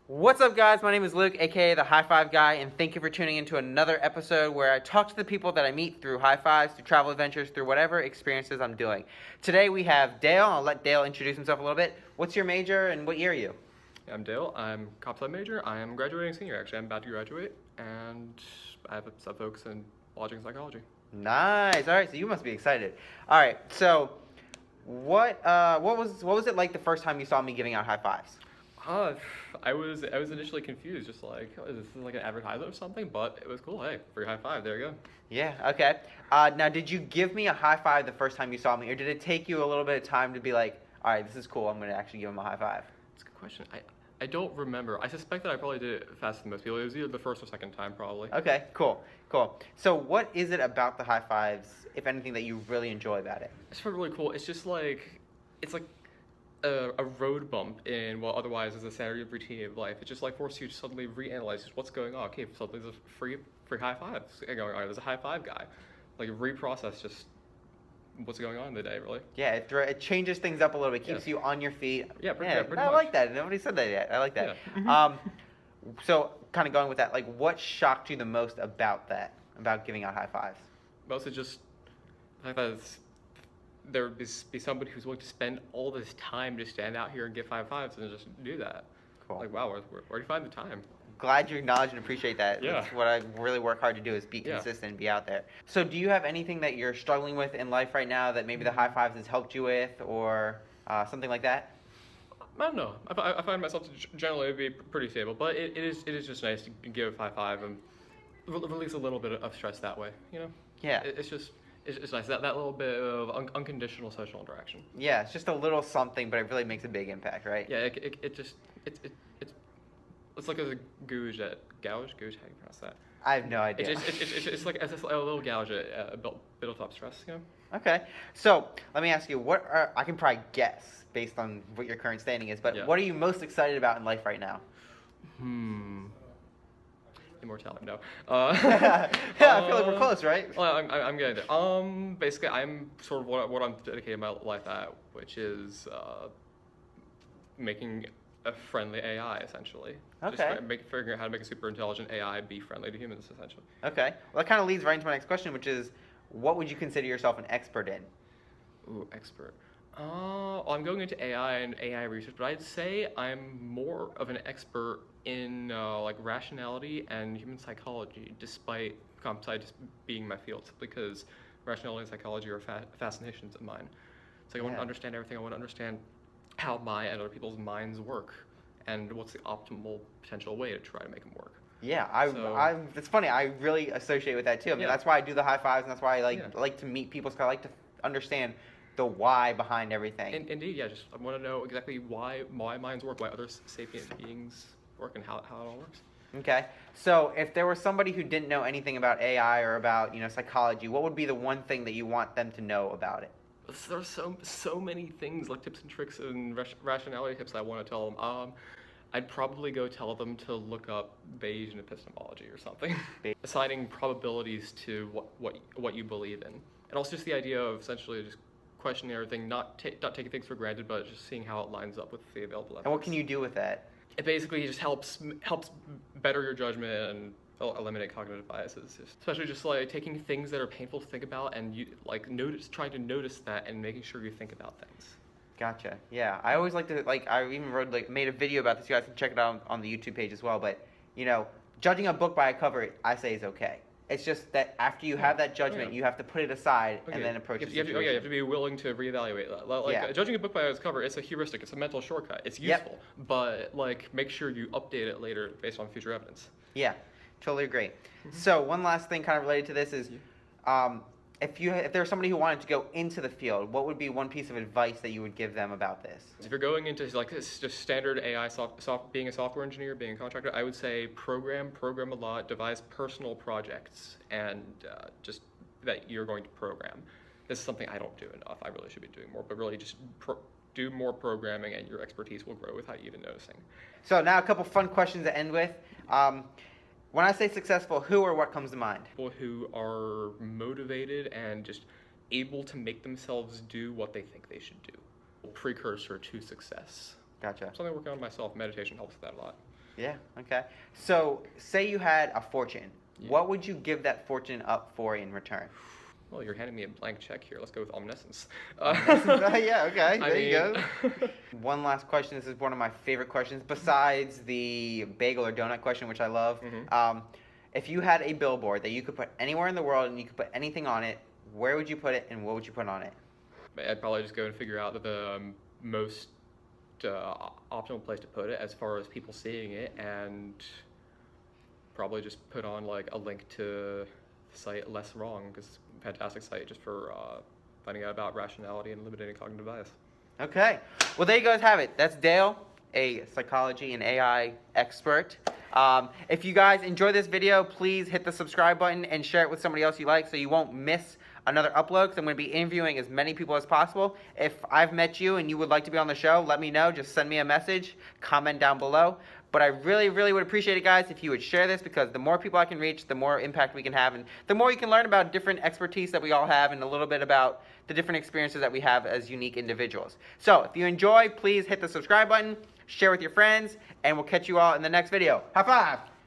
What's up, guys? My name is Luke, aka the High5guy, and thank you for tuning into another episode where I talk to the people that I meet through high fives, through travel adventures, through whatever experiences I'm doing. Today we have Dale. I'll let Dale introduce himself a little bit. What's your major and what year are you? I'm Dale. I'm comp sci major. I am graduating senior, actually. I'm about to graduate, and I have a sub-focus in logic and psychology. Nice. All right, so you must be excited. All right, so what was it like the first time you saw me giving out high fives? I was initially confused, just like, oh, is this like an advertisement or something? But it was cool. Hey, free high five. There you go. Yeah. Okay. Now, did you give me a high five the first time you saw me, or did it take you a little bit of time to be like, all right, this is cool. I'm gonna actually give him a high five? That's a good question. I don't remember. I suspect that I probably did it faster than most people. It was either the first or second time, probably. Okay, cool. So what is it about the high fives, if anything, that you really enjoy about it? It's really cool. It's just like, it's like a road bump in what otherwise is a standard routine of life. It just like forces you to suddenly reanalyze what's going on. Okay, suddenly there's a free high five going on. There's a high five guy. Like reprocess just what's going on in the day, really. Yeah, it changes things up a little bit, keeps you on your feet. Yeah, pretty I much. like that. Nobody said that yet. I like that. Yeah. So kind of going with that, like what shocked you the most about that, about giving out high fives? Mostly just the fact that there would be somebody who's willing to spend all this time to stand out here and give high fives and just do that. Cool. Like, wow, where do you find the time? Glad you acknowledge and appreciate that. Yeah. That's what I really work hard to do, is be Yeah. consistent and be out there. So do you have anything that you're struggling with in life right now that maybe the high fives has helped you with, or something like that? I don't know. I find myself to generally be pretty stable, but it is just nice to give a high five and release a little bit of stress that way. You know. Yeah. It's nice that little bit of unconditional social interaction. Yeah, it's just a little something, but it really makes a big impact, right? Yeah. It's like a gouge at gouge. How do you pronounce that? I have no idea. It's like a little gouge at built up stress. You know. Okay, so let me ask you, I can probably guess based on what your current standing is, but Yeah. what are you most excited about in life right now? Immortality, no. Yeah, I feel like we're close, right? Well, I'm getting there. Basically, I'm sort of what I'm dedicating my life at, which is making a friendly AI, essentially. Okay. Just figuring out how to make a super intelligent AI be friendly to humans, essentially. Okay, well that kind of leads right into my next question, which is, what would you consider yourself an expert in? Ooh, expert. Well, I'm going into AI and AI research, but I'd say I'm more of an expert in like rationality and human psychology, despite comp sci just being my field, because rationality and psychology are fascinations of mine. So I want to understand everything. I want to understand how my and other people's minds work, and what's the optimal potential way to try to make them work. Yeah, it's funny. I really associate with that too. I mean, that's why I do the high fives, and that's why I like to meet people. So I like to understand the why behind everything. Indeed, yeah. Just I want to know exactly why minds work, why other sapient beings work, and how it all works. Okay, so if there was somebody who didn't know anything about AI or about psychology, what would be the one thing that you want them to know about it? There's so many things, like tips and tricks and rationality tips I want to tell them. I'd probably go tell them to look up Bayesian epistemology or something, assigning probabilities to what you believe in, and also just the idea of essentially just questioning everything, not taking things for granted, but just seeing how it lines up with the available evidence. And what can you do with that? It basically just helps better your judgment and eliminate cognitive biases, especially just like taking things that are painful to think about and trying to notice that and making sure you think about things. Gotcha. Yeah, I always like to I even made a video about this. You guys can check it out on the YouTube page as well. But judging a book by a cover, I say is okay. It's just that after you have that judgment, you have to put it aside and then approach the situation. You have to be willing to reevaluate that. Judging a book by its cover, it's a heuristic. It's a mental shortcut. It's useful, but make sure you update it later based on future evidence. Yeah, totally agree. So one last thing kind of related to this is, if there's somebody who wanted to go into the field, what would be one piece of advice that you would give them about this? If you're going into this just standard AI being a software engineer, being a contractor, I would say program a lot, devise personal projects, and just that you're going to program. This is something I don't do enough. I really should be doing more, but really just do more programming, and your expertise will grow without you even noticing. So now a couple fun questions to end with. When I say successful, who or what comes to mind? People who are motivated and just able to make themselves do what they think they should do. Precursor to success. Gotcha. Something I'm working on myself. Meditation helps with that a lot. Yeah, okay. So, say you had a fortune. Yeah. What would you give that fortune up for in return? Well, you're handing me a blank check here. Let's go with omniscience. Yeah, okay, I there you go. mean, One last question. This is one of my favorite questions, besides the bagel or donut question, which I love. Mhm. If you had a billboard that you could put anywhere in the world and you could put anything on it, where would you put it and what would you put on it? I'd probably just go and figure out the most optimal place to put it as far as people seeing it, and probably just put on like a link to the site Less Wrong, because it's a fantastic site just for finding out about rationality and eliminating cognitive bias. Okay. Well, there you guys have it. That's Dale, a psychology and AI expert. If you guys enjoy this video, please hit the subscribe button and share it with somebody else you like so you won't miss another upload, because I'm going to be interviewing as many people as possible. If I've met you and you would like to be on the show, let me know. Just send me a message, comment down below. But I really, really would appreciate it, guys, if you would share this, because the more people I can reach, the more impact we can have, and the more you can learn about different expertise that we all have and a little bit about the different experiences that we have as unique individuals. So if you enjoy, please hit the subscribe button, share with your friends, and we'll catch you all in the next video. High five!